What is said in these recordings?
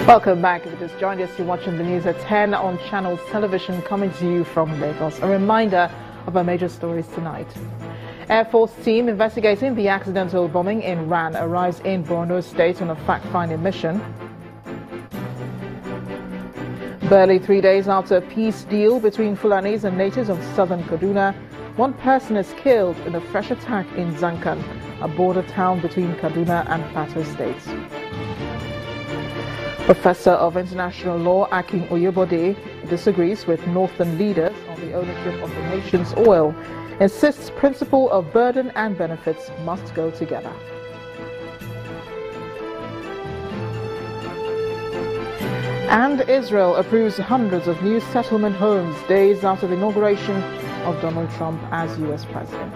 Welcome back. If you just joined us, you're watching the news at 10 on Channels Television, coming to you from Lagos. A reminder of our major stories tonight. Air Force team investigating the accidental bombing in Ran arrives in Borno State on a fact-finding mission. Barely 3 days after a peace deal between Fulanis and natives of southern Kaduna, one person is killed in a fresh attack in Zankan, a border town between Kaduna and Plateau states. Professor of International Law Akin Oyebode disagrees with Northern leaders on the ownership of the nation's oil, insists principle of burden and benefits must go together. And Israel approves hundreds of new settlement homes days after the inauguration of Donald Trump as U.S. president.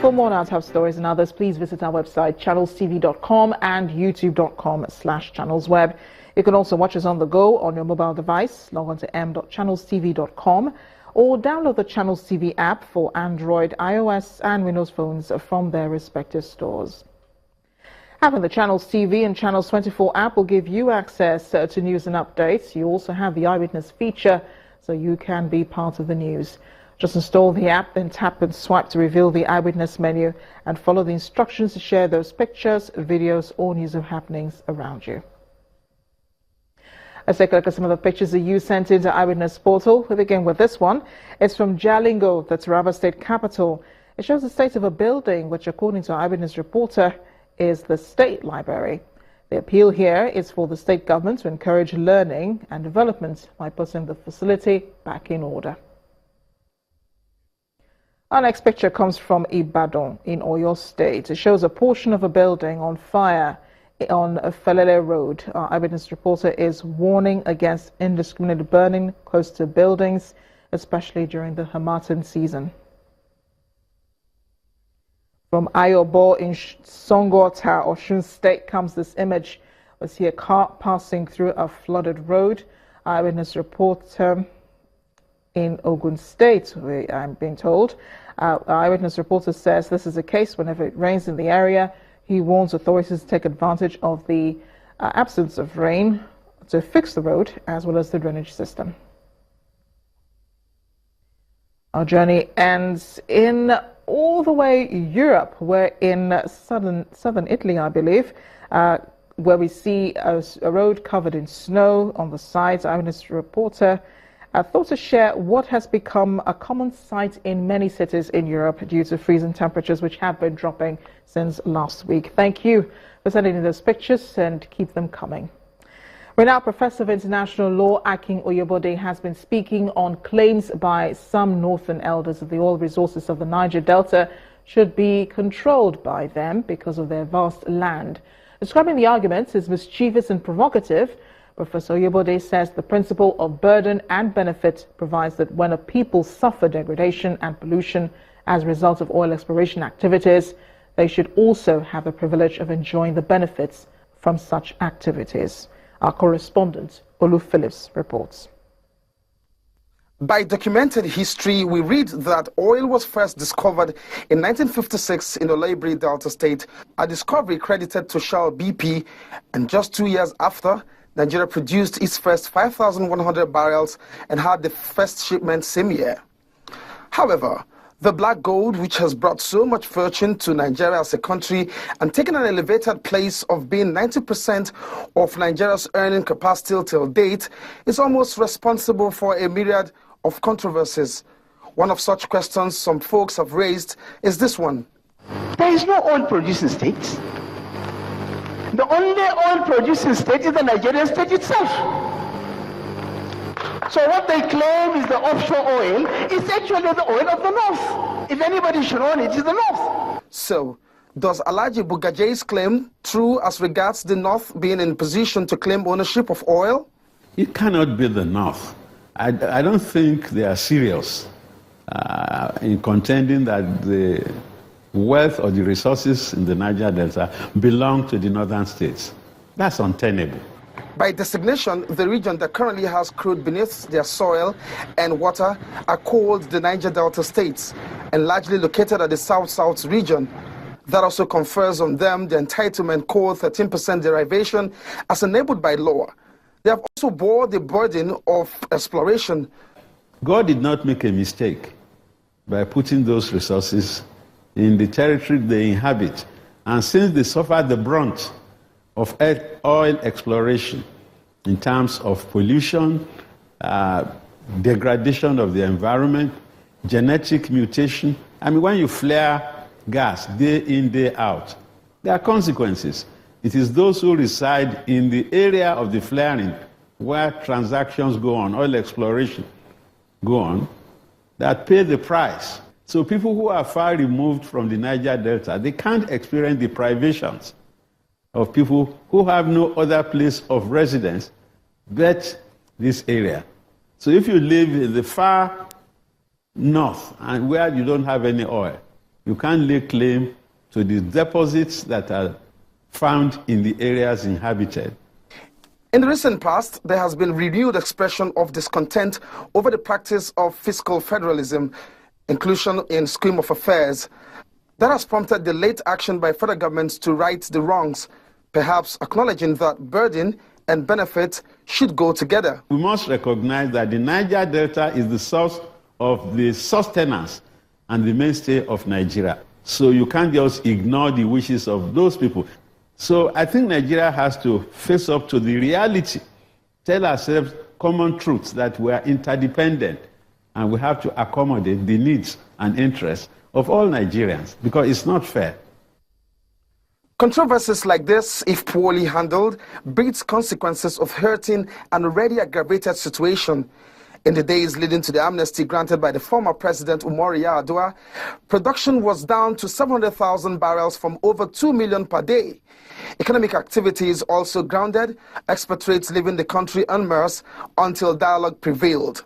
For more now top stories and others, please visit our website channelstv.com and youtube.com/channelsweb. You can also watch us on the go on your mobile device. Log on to m.channelstv.com or download the Channels TV app for Android, iOS and Windows phones from their respective stores. Having the Channels TV and Channels 24 app will give you access to news and updates. You also have the Eyewitness feature, so you can be part of the news. Just install the app, then tap and swipe to reveal the Eyewitness menu and follow the instructions to share those pictures, videos or news of happenings around you. Let's take a look at some of the pictures that you sent into Eyewitness portal. We begin with this one. It's from Jalingo, the Taraba state capital. It shows the state of a building which, according to our Eyewitness reporter, is the state library. The appeal here is for the state government to encourage learning and development by putting the facility back in order. Our next picture comes from Ibadan in Oyo State. It shows a portion of a building on fire on Felele Road. Our Eyewitness reporter is warning against indiscriminate burning close to buildings, especially during the Harmattan season. From Ayobo in Songota, Osun State, comes this image. We see a car passing through a flooded road. Our Eyewitness reporter in Ogun State, I'm being told. Our Eyewitness reporter says this is the case whenever it rains in the area. He warns authorities to take advantage of the absence of rain to fix the road as well as the drainage system. Our journey ends in all the way Europe. We're in southern Italy, I believe, where we see a road covered in snow on the sides. Our Eyewitness reporter thought to share what has become a common sight in many cities in Europe due to freezing temperatures which have been dropping since last week. Thank you for sending in those pictures and keep them coming. Renowned Professor of International Law Akin Oyebode has been speaking on claims by some northern elders that the oil resources of the Niger Delta should be controlled by them because of their vast land. Describing the arguments as mischievous and provocative, Professor Oyebode says the principle of burden and benefit provides that when a people suffer degradation and pollution as a result of oil exploration activities, they should also have the privilege of enjoying the benefits from such activities. Our correspondent, Olu Phillips, reports. By documented history, we read that oil was first discovered in 1956 in the Olebri Delta State, a discovery credited to Shell BP, and just 2 years after, Nigeria produced its first 5,100 barrels and had the first shipment same year. However, the black gold, which has brought so much fortune to Nigeria as a country and taken an elevated place of being 90% of Nigeria's earning capacity till date, is almost responsible for a myriad of controversies. One of such questions some folks have raised is this one. There is no oil-producing state. The only oil-producing state is the Nigerian state itself. So what they claim is the offshore oil is actually the oil of the north. If anybody should own it, it's the north. So, does Alhaji Bugaje's claim true as regards the north being in position to claim ownership of oil? It cannot be the north. I don't think they are serious in contending that the wealth or the resources in the Niger Delta belong to the northern states. That's untenable. By designation, the region that currently has crude beneath their soil and water are called the Niger Delta states and largely located at the South-South region. That also confers on them the entitlement called 13% derivation as enabled by law. They have also bore the burden of exploration. God did not make a mistake by putting those resources in the territory they inhabit. And since they suffered the brunt of oil exploration in terms of pollution, degradation of the environment, genetic mutation, I mean, when you flare gas day in, day out, there are consequences. It is those who reside in the area of the flaring where transactions go on, oil exploration go on, that pay the price. So people who are far removed from the Niger Delta, they can't experience the privations of people who have no other place of residence but this area. So if you live in the far north and where you don't have any oil, you can't lay claim to the deposits that are found in the areas inhabited. In the recent past, there has been renewed expression of discontent over the practice of fiscal federalism, inclusion in scheme of affairs. That has prompted the late action by federal governments to right the wrongs, perhaps acknowledging that burden and benefit should go together. We must recognize that the Niger Delta is the source of the sustenance and the mainstay of Nigeria. So you can't just ignore the wishes of those people. So I think Nigeria has to face up to the reality, tell ourselves common truths that we are interdependent and we have to accommodate the needs and interests of all Nigerians because it's not fair. Controversies like this, if poorly handled, breeds consequences of hurting an already aggravated situation. In the days leading to the amnesty granted by the former President Umaru Yar'Adua, production was down to 700,000 barrels from over 2 million per day. Economic activities also grounded, expatriates leaving the country unmerced until dialogue prevailed.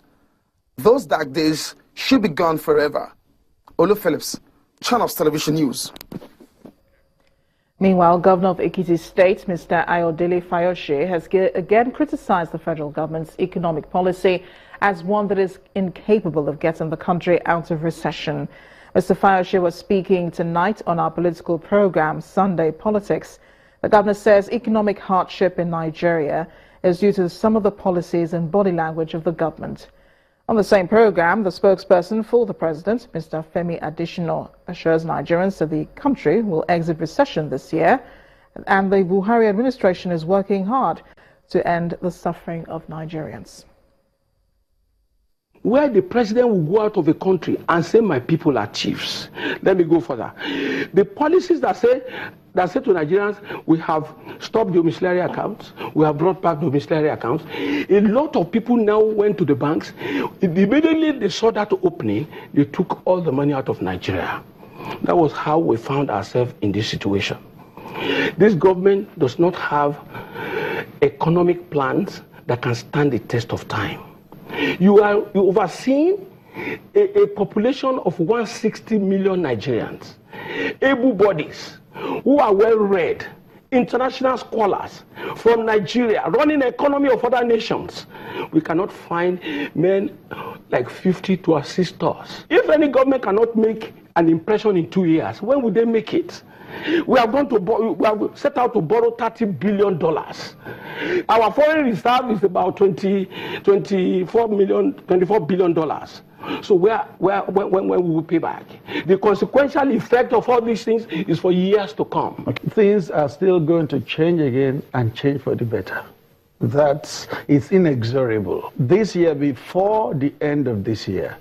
Those dark days should be gone forever. Olu Phillips, Channels Television News. Meanwhile, Governor of Ekiti State, Mr. Ayodele Fayose, has again criticized the federal government's economic policy as one that is incapable of getting the country out of recession. Mr. Fayose was speaking tonight on our political program, Sunday Politics. The governor says economic hardship in Nigeria is due to some of the policies and body language of the government. On the same program, the spokesperson for the president, Mr. Femi Adesina, assures Nigerians that the country will exit recession this year, and the Buhari administration is working hard to end the suffering of Nigerians. Where the president will go out of the country and say, my people are chiefs. Let me go further. The policies that say to Nigerians, we have stopped domiciliary accounts, we have brought back domiciliary accounts. A lot of people now went to the banks. Immediately they saw that opening, they took all the money out of Nigeria. That was how we found ourselves in this situation. This government does not have economic plans that can stand the test of time. You overseeing a population of 160 million Nigerians, able bodies who are well read, international scholars from Nigeria, running the economy of other nations. We cannot find men like 50 to assist us. If any government cannot make an impression in 2 years, when will they make it? We have set out to borrow $30 billion. Our foreign reserve is about $24 billion. So when we will pay back? The consequential effect of all these things is for years to come. Okay. Things are still going to change again and change for the better. That is inexorable. This year, before the end of this year,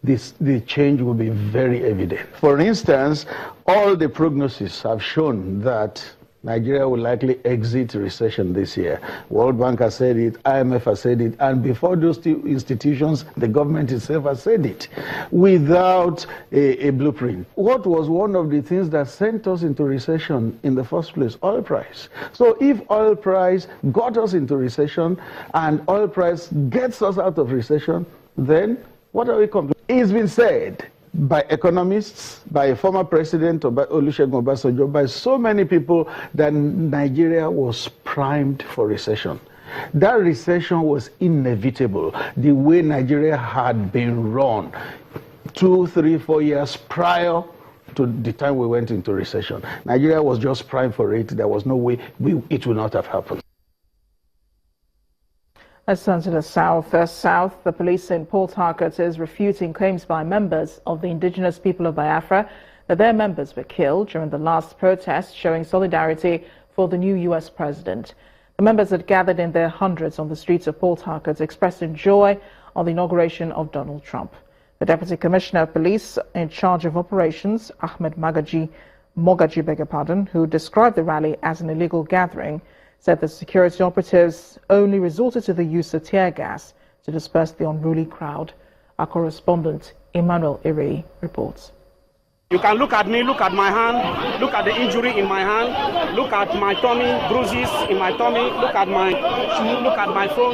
the change will be very evident. For instance, all the prognoses have shown that Nigeria will likely exit recession this year. World Bank has said it, IMF has said it, and before those two institutions, the government itself has said it, without a blueprint. What was one of the things that sent us into recession in the first place? Oil price. So if oil price got us into recession and oil price gets us out of recession, then what are we complaining? It's been said by economists, by former president Olusegun Obasanjo, by so many people that Nigeria was primed for recession. That recession was inevitable. The way Nigeria had been run 2, 3, 4 years prior to the time we went into recession. Nigeria was just primed for it. There was no way it would not have happened. Let's turn to the south. The police in Port Harcourt is refuting claims by members of the indigenous people of Biafra that their members were killed during the last protest, showing solidarity for the new U.S. president. The members had gathered in their hundreds on the streets of Port Harcourt, expressing joy on the inauguration of Donald Trump. The Deputy Commissioner of Police in charge of operations, Ahmed Mogaji, who described the rally as an illegal gathering, said the security operatives only resorted to the use of tear gas to disperse the unruly crowd. Our correspondent, Emmanuel Iri, reports. You can look at me, look at my hand, look at the injury in my hand, look at my tummy, bruises in my tummy, look at my shoe, look at my phone.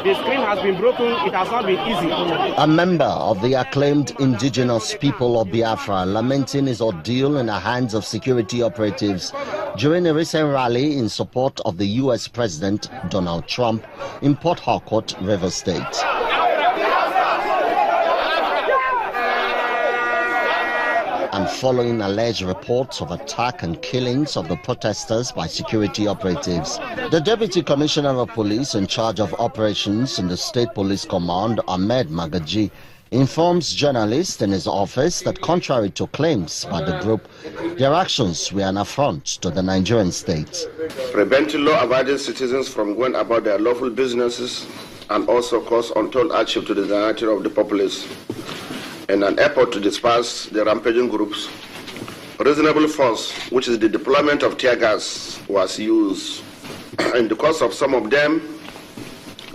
The screen has been broken. It has not been easy. A member of the acclaimed indigenous people of Biafra lamenting his ordeal in the hands of security operatives during a recent rally in support of the U.S. President Donald Trump in Port Harcourt, Rivers State. And following alleged reports of attack and killings of the protesters by security operatives, the Deputy Commissioner of Police in charge of operations in the State Police Command, Ahmed Mogaji, informs journalists in his office that contrary to claims by the group, their actions were an affront to the Nigerian state. Preventing law-abiding citizens from going about their lawful businesses and also cause untold hardship to the entirety of the populace. In an effort to disperse the rampaging groups, reasonable force, which is the deployment of tear gas, was used. In the course of some of them,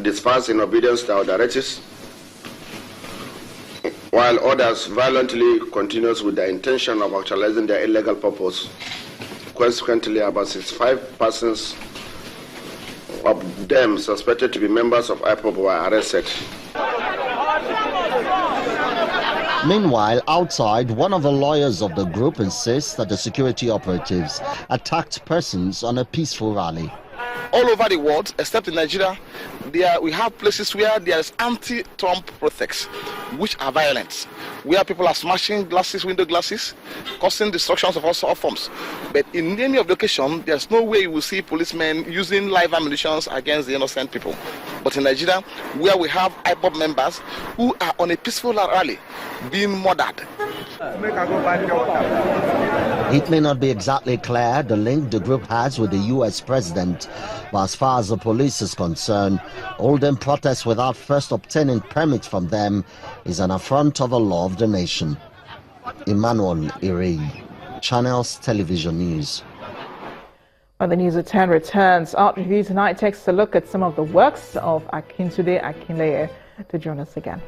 dispersed in obedience to our directives, while others violently continues with the intention of actualizing their illegal purpose. Consequently, about 65 persons of them suspected to be members of IPOB were arrested. Meanwhile, outside, one of the lawyers of the group insists that the security operatives attacked persons on a peaceful rally. All over the world, except in Nigeria, we have places where there is anti-Trump protests, which are violent, where people are smashing glasses, window glasses, causing destructions of all forms. But in any of the occasion, there's no way you will see policemen using live ammunition against the innocent people. But in Nigeria, where we have IPOB members who are on a peaceful rally being murdered. It may not be exactly clear the link the group has with the U.S. president, but as far as the police is concerned, holding protests without first obtaining permits from them is an affront of the law of the nation. Emmanuel Iri, Channels Television News. When the news at 10 returns, Art Review tonight takes a look at some of the works of Akintunde Akinleye. To join us again.